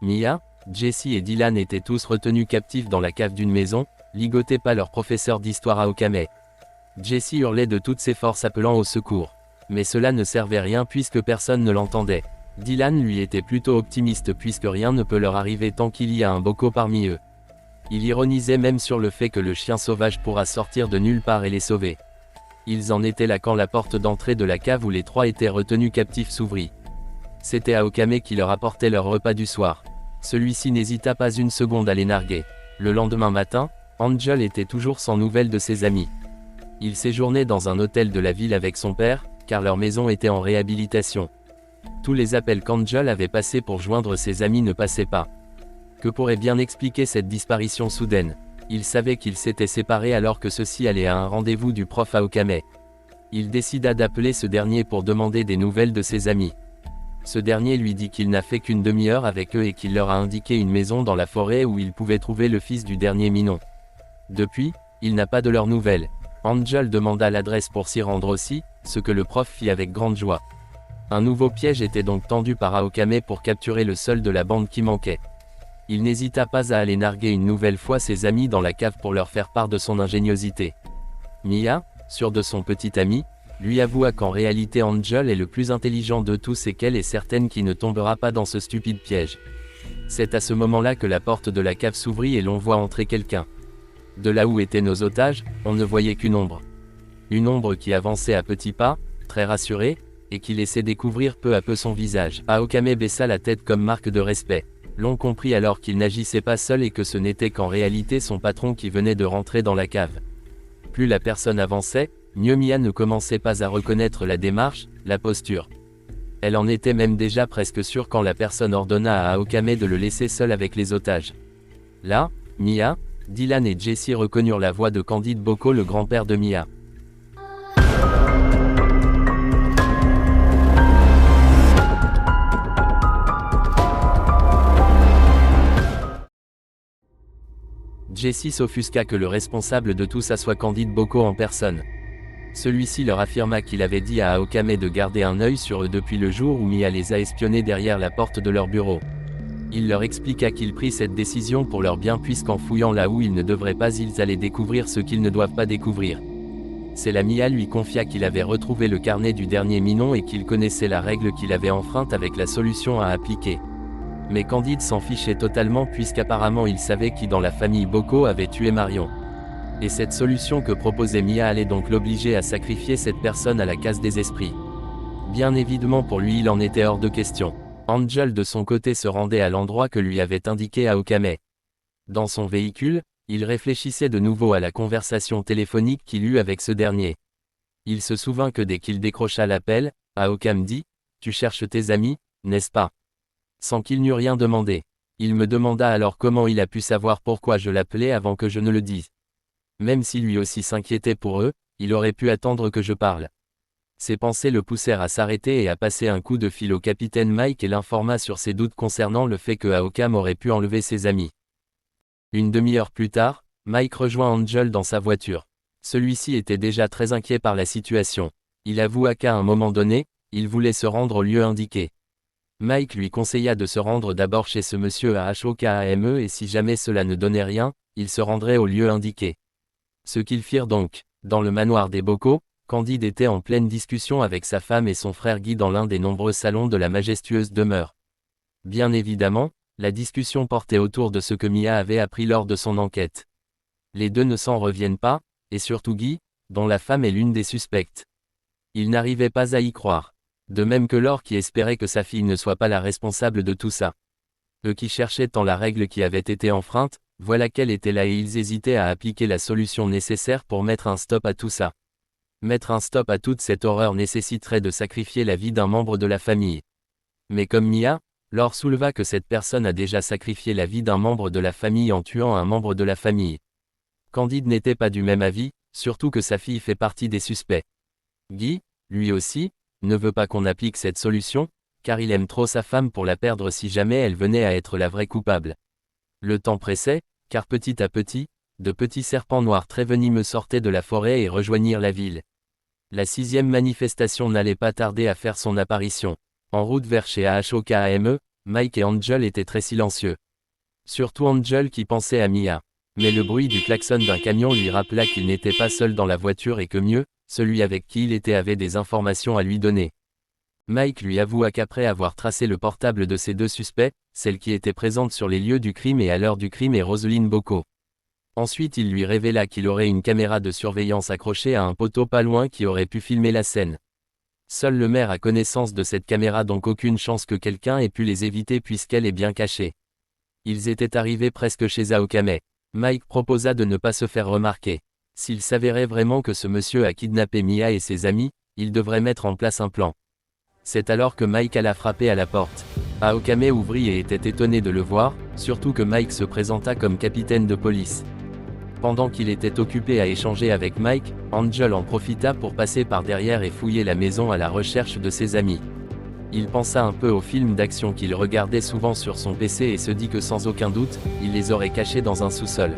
Mia, Jesse et Dylan étaient tous retenus captifs dans la cave d'une maison, ligotés par leur professeur d'histoire Aokame. Jesse hurlait de toutes ses forces appelant au secours. Mais cela ne servait rien puisque personne ne l'entendait. Dylan lui était plutôt optimiste puisque rien ne peut leur arriver tant qu'il y a un Boko parmi eux. Il ironisait même sur le fait que le chien sauvage pourra sortir de nulle part et les sauver. Ils en étaient là quand la porte d'entrée de la cave où les trois étaient retenus captifs s'ouvrit. C'était Aokame qui leur apportait leur repas du soir. Celui-ci n'hésita pas une seconde à les narguer. Le lendemain matin, Angel était toujours sans nouvelles de ses amis. Il séjournait dans un hôtel de la ville avec son père, car leur maison était en réhabilitation. Tous les appels qu'Angel avait passés pour joindre ses amis ne passaient pas. Que pourrait bien expliquer cette disparition soudaine? Il savait qu'ils s'étaient séparés alors que ceux-ci allaient à un rendez-vous du prof Aokame. Il décida d'appeler ce dernier pour demander des nouvelles de ses amis. Ce dernier lui dit qu'il n'a fait qu'une demi-heure avec eux et qu'il leur a indiqué une maison dans la forêt où ils pouvaient trouver le fils du dernier Minon. Depuis, il n'a pas de leurs nouvelles. Angel demanda l'adresse pour s'y rendre aussi, ce que le prof fit avec grande joie. Un nouveau piège était donc tendu par Aokame pour capturer le seul de la bande qui manquait. Il n'hésita pas à aller narguer une nouvelle fois ses amis dans la cave pour leur faire part de son ingéniosité. Mia, sûre de son petit ami, lui avoua qu'en réalité Angel est le plus intelligent de tous et qu'elle est certaine qu'il ne tombera pas dans ce stupide piège. C'est à ce moment-là que la porte de la cave s'ouvrit et l'on voit entrer quelqu'un. De là où étaient nos otages, on ne voyait qu'une ombre. Une ombre qui avançait à petits pas, très rassurée, et qui laissait découvrir peu à peu son visage. Aokame baissa la tête comme marque de respect. L'on comprit alors qu'il n'agissait pas seul et que ce n'était qu'en réalité son patron qui venait de rentrer dans la cave. Plus la personne avançait, mieux Mia ne commençait pas à reconnaître la démarche, la posture. Elle en était même déjà presque sûre quand la personne ordonna à Aokame de le laisser seul avec les otages. Là, Mia, Dylan et Jesse reconnurent la voix de Candide Boko, le grand-père de Mia. Jesse s'offusqua que le responsable de tout ça soit Candide Boko en personne. Celui-ci leur affirma qu'il avait dit à Aokame de garder un œil sur eux depuis le jour où Mia les a espionnés derrière la porte de leur bureau. Il leur expliqua qu'il prit cette décision pour leur bien puisqu'en fouillant là où ils ne devraient pas ils allaient découvrir ce qu'ils ne doivent pas découvrir. C'est la Mia lui confia qu'il avait retrouvé le carnet du dernier Minon et qu'il connaissait la règle qu'il avait enfreinte avec la solution à appliquer. Mais Candide s'en fichait totalement puisqu'apparemment il savait qui dans la famille Boko avait tué Marion. Et cette solution que proposait Mia allait donc l'obliger à sacrifier cette personne à la case des esprits. Bien évidemment pour lui il en était hors de question. Angel de son côté se rendait à l'endroit que lui avait indiqué Aokame. Dans son véhicule, il réfléchissait de nouveau à la conversation téléphonique qu'il eut avec ce dernier. Il se souvint que dès qu'il décrocha l'appel, Aokame dit « Tu cherches tes amis, n'est-ce pas ?» Sans qu'il n'eût rien demandé. Il me demanda alors comment il a pu savoir pourquoi je l'appelais avant que je ne le dise. Même si lui aussi s'inquiétait pour eux, il aurait pu attendre que je parle. Ses pensées le poussèrent à s'arrêter et à passer un coup de fil au capitaine Mike et l'informa sur ses doutes concernant le fait que Aokame aurait pu enlever ses amis. Une demi-heure plus tard, Mike rejoint Angel dans sa voiture. Celui-ci était déjà très inquiet par la situation. Il avoua qu'à un moment donné, il voulait se rendre au lieu indiqué. Mike lui conseilla de se rendre d'abord chez ce monsieur à Hokame et si jamais cela ne donnait rien, il se rendrait au lieu indiqué. Ce qu'ils firent donc. Dans le manoir des Boko, Candide était en pleine discussion avec sa femme et son frère Guy dans l'un des nombreux salons de la majestueuse demeure. Bien évidemment, la discussion portait autour de ce que Mia avait appris lors de son enquête. Les deux ne s'en reviennent pas, et surtout Guy, dont la femme est l'une des suspectes. Il n'arrivait pas à y croire. De même que Laure qui espérait que sa fille ne soit pas la responsable de tout ça. Eux qui cherchaient tant la règle qui avait été enfreinte, voilà qu'elle était là et ils hésitaient à appliquer la solution nécessaire pour mettre un stop à tout ça. Mettre un stop à toute cette horreur nécessiterait de sacrifier la vie d'un membre de la famille. Mais comme Mia, Laure souleva que cette personne a déjà sacrifié la vie d'un membre de la famille en tuant un membre de la famille. Candide n'était pas du même avis, surtout que sa fille fait partie des suspects. Guy, lui aussi, ne veut pas qu'on applique cette solution, car il aime trop sa femme pour la perdre si jamais elle venait à être la vraie coupable. Le temps pressait, car petit à petit, de petits serpents noirs très venimeux sortaient de la forêt et rejoignirent la ville. La 6e manifestation n'allait pas tarder à faire son apparition. En route vers chez Hokame, Mike et Angel étaient très silencieux. Surtout Angel qui pensait à Mia. Mais le bruit du klaxon d'un camion lui rappela qu'il n'était pas seul dans la voiture et que mieux, celui avec qui il était avait des informations à lui donner. Mike lui avoua qu'après avoir tracé le portable de ces deux suspects, celle qui était présente sur les lieux du crime et à l'heure du crime est Roselyne Bocco. Ensuite il lui révéla qu'il aurait une caméra de surveillance accrochée à un poteau pas loin qui aurait pu filmer la scène. Seul le maire a connaissance de cette caméra, donc aucune chance que quelqu'un ait pu les éviter puisqu'elle est bien cachée. Ils étaient arrivés presque chez Aokame. Mike proposa de ne pas se faire remarquer. S'il s'avérait vraiment que ce monsieur a kidnappé Mia et ses amis, il devrait mettre en place un plan. C'est alors que Mike alla frapper à la porte. Aokame ouvrit et était étonné de le voir, surtout que Mike se présenta comme capitaine de police. Pendant qu'il était occupé à échanger avec Mike, Angel en profita pour passer par derrière et fouiller la maison à la recherche de ses amis. Il pensa un peu aux films d'action qu'il regardait souvent sur son PC et se dit que sans aucun doute, il les aurait cachés dans un sous-sol.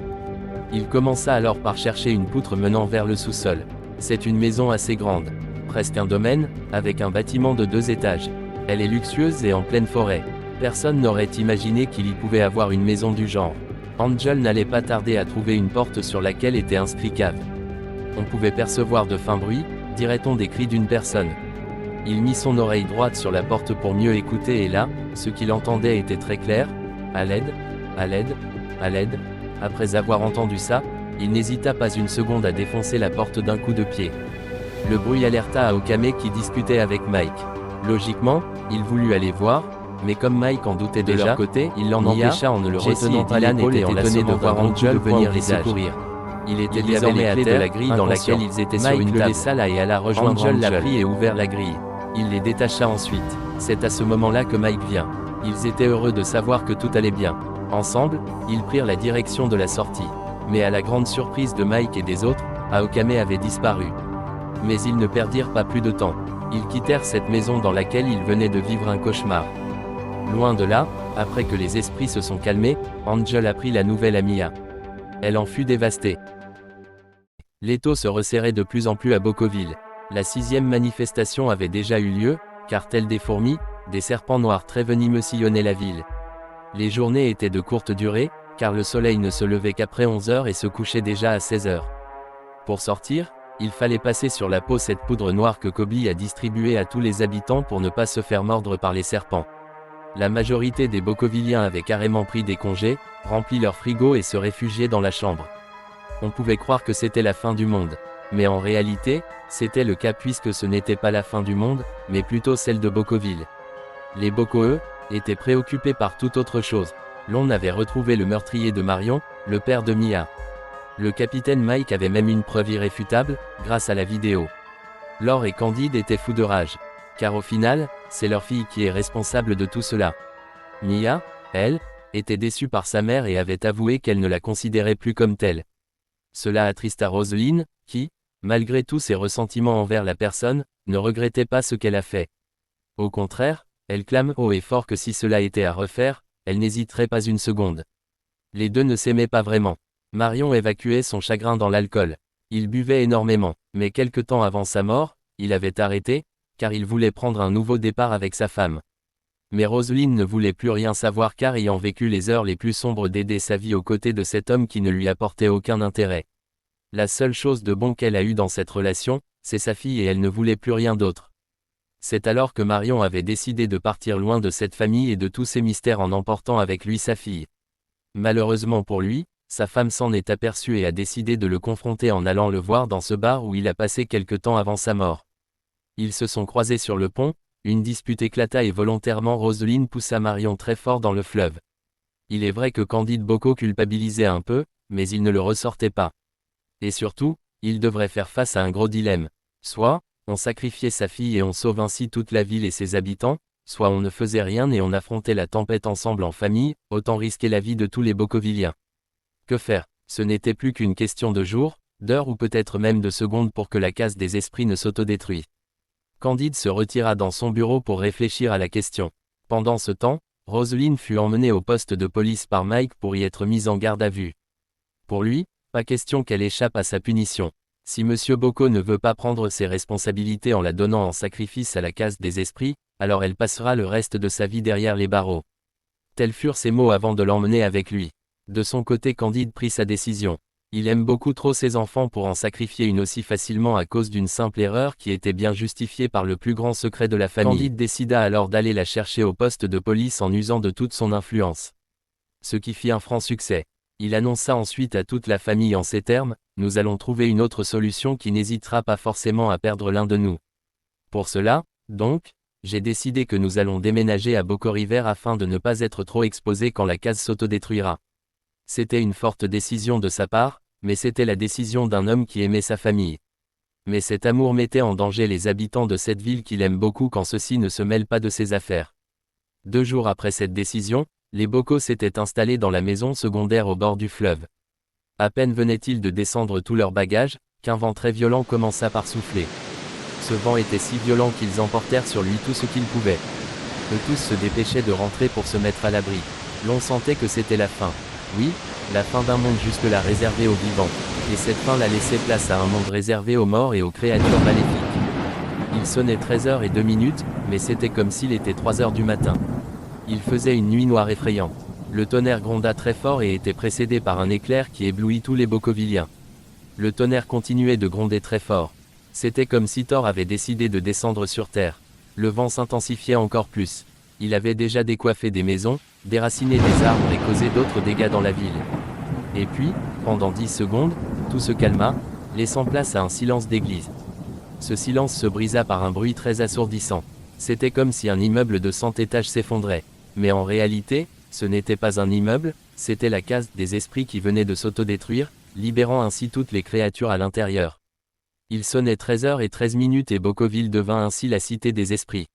Il commença alors par chercher une poutre menant vers le sous-sol. C'est une maison assez grande, presque un domaine, avec un bâtiment de 2 étages. Elle est luxueuse et en pleine forêt. Personne n'aurait imaginé qu'il y pouvait avoir une maison du genre. Angel n'allait pas tarder à trouver une porte sur laquelle était inscrit cave. On pouvait percevoir de fins bruits, dirait-on des cris d'une personne. Il mit son oreille droite sur la porte pour mieux écouter et là, ce qu'il entendait était très clair. À l'aide, à l'aide, à l'aide. Après avoir entendu ça, il n'hésita pas une seconde à défoncer la porte d'un coup de pied. Le bruit alerta Aokame qui discutait avec Mike. Logiquement, il voulut aller voir, mais comme Mike en doutait déjà, de leur côté, il l'en empêcha en ne le retenant pas l'épaule et étonné de voir Angel venir les secourir. Il était désormais à terre de la grille dans laquelle ils étaient sur une table. Mike le laissa là et alla rejoindre Angel. L'a pris et ouvert la grille. Il les détacha ensuite. C'est à ce moment-là que Mike vient. Ils étaient heureux de savoir que tout allait bien. Ensemble, ils prirent la direction de la sortie. Mais à la grande surprise de Mike et des autres, Aokame avait disparu. Mais ils ne perdirent pas plus de temps. Ils quittèrent cette maison dans laquelle ils venaient de vivre un cauchemar. Loin de là, après que les esprits se sont calmés, Angel apprit la nouvelle à Mia. Elle en fut dévastée. L'étau se resserrait de plus en plus à Bocoville. La 6e manifestation avait déjà eu lieu, car tels des fourmis, des serpents noirs très venimeux sillonnaient la ville. Les journées étaient de courte durée, car le soleil ne se levait qu'après 11 heures et se couchait déjà à 16 heures. Pour sortir, il fallait passer sur la peau cette poudre noire que Kobli a distribuée à tous les habitants pour ne pas se faire mordre par les serpents. La majorité des Bocovilliens avaient carrément pris des congés, rempli leur frigo et se réfugiaient dans la chambre. On pouvait croire que c'était la fin du monde. Mais en réalité, c'était le cas puisque ce n'était pas la fin du monde, mais plutôt celle de Bocoville. Les Bocos, eux, étaient préoccupés par toute autre chose. L'on avait retrouvé le meurtrier de Marion, le père de Mia. Le capitaine Mike avait même une preuve irréfutable, grâce à la vidéo. Laure et Candide étaient fous de rage. Car au final, c'est leur fille qui est responsable de tout cela. Mia, elle, était déçue par sa mère et avait avoué qu'elle ne la considérait plus comme telle. Cela attrista Roselyne, qui, malgré tous ses ressentiments envers la personne, ne regrettait pas ce qu'elle a fait. Au contraire, elle clame haut et fort que si cela était à refaire, elle n'hésiterait pas une seconde. Les deux ne s'aimaient pas vraiment. Marion évacuait son chagrin dans l'alcool. Il buvait énormément, mais quelque temps avant sa mort, il avait arrêté, car il voulait prendre un nouveau départ avec sa femme. Mais Roselyne ne voulait plus rien savoir car ayant vécu les heures les plus sombres d'aider sa vie aux côtés de cet homme qui ne lui apportait aucun intérêt. La seule chose de bon qu'elle a eue dans cette relation, c'est sa fille et elle ne voulait plus rien d'autre. C'est alors que Marion avait décidé de partir loin de cette famille et de tous ses mystères en emportant avec lui sa fille. Malheureusement pour lui, sa femme s'en est aperçue et a décidé de le confronter en allant le voir dans ce bar où il a passé quelque temps avant sa mort. Ils se sont croisés sur le pont, une dispute éclata et volontairement Roselyne poussa Marion très fort dans le fleuve. Il est vrai que Candide Bocco culpabilisait un peu, mais il ne le ressortait pas. Et surtout, il devrait faire face à un gros dilemme. Soit, on sacrifiait sa fille et on sauve ainsi toute la ville et ses habitants, soit on ne faisait rien et on affrontait la tempête ensemble en famille, autant risquer la vie de tous les Bocovilliens. Que faire? Ce n'était plus qu'une question de jours, d'heures ou peut-être même de secondes pour que la case des esprits ne s'autodétruise. Candide se retira dans son bureau pour réfléchir à la question. Pendant ce temps, Roselyne fut emmenée au poste de police par Mike pour y être mise en garde à vue. Pour lui, pas question qu'elle échappe à sa punition. Si Monsieur Bocco ne veut pas prendre ses responsabilités en la donnant en sacrifice à la case des esprits, alors elle passera le reste de sa vie derrière les barreaux. Tels furent ses mots avant de l'emmener avec lui. De son côté, Candide prit sa décision. Il aime beaucoup trop ses enfants pour en sacrifier une aussi facilement à cause d'une simple erreur qui était bien justifiée par le plus grand secret de la famille. Candide décida alors d'aller la chercher au poste de police en usant de toute son influence. Ce qui fit un franc succès. Il annonça ensuite à toute la famille en ces termes: « Nous allons trouver une autre solution qui n'hésitera pas forcément à perdre l'un de nous. Pour cela, donc, j'ai décidé que nous allons déménager à Bocaux-River afin de ne pas être trop exposés quand la case s'autodétruira. » C'était une forte décision de sa part, mais c'était la décision d'un homme qui aimait sa famille. Mais cet amour mettait en danger les habitants de cette ville qu'il aime beaucoup quand ceux-ci ne se mêlent pas de ses affaires. 2 jours après cette décision, les Bocaux s'étaient installés dans la maison secondaire au bord du fleuve. À peine venaient-ils de descendre tous leurs bagages, qu'un vent très violent commença par souffler. Ce vent était si violent qu'ils emportèrent sur lui tout ce qu'ils pouvaient. Eux tous se dépêchaient de rentrer pour se mettre à l'abri. L'on sentait que c'était la fin. Oui, la fin d'un monde jusque-là réservé aux vivants. Et cette fin la laissait place à un monde réservé aux morts et aux créatures maléfiques. Il sonnait 13h02, mais c'était comme s'il était 3h du matin. Il faisait une nuit noire effrayante. Le tonnerre gronda très fort et était précédé par un éclair qui éblouit tous les Bocovilliens. Le tonnerre continuait de gronder très fort. C'était comme si Thor avait décidé de descendre sur terre. Le vent s'intensifiait encore plus. Il avait déjà décoiffé des maisons, déraciné des arbres et causé d'autres dégâts dans la ville. Et puis, pendant 10 secondes, tout se calma, laissant place à un silence d'église. Ce silence se brisa par un bruit très assourdissant. C'était comme si un immeuble de 100 étages s'effondrait. Mais en réalité, ce n'était pas un immeuble, c'était la case des esprits qui venait de s'autodétruire, libérant ainsi toutes les créatures à l'intérieur. Il sonnait 13h13 et Bocoville devint ainsi la cité des esprits.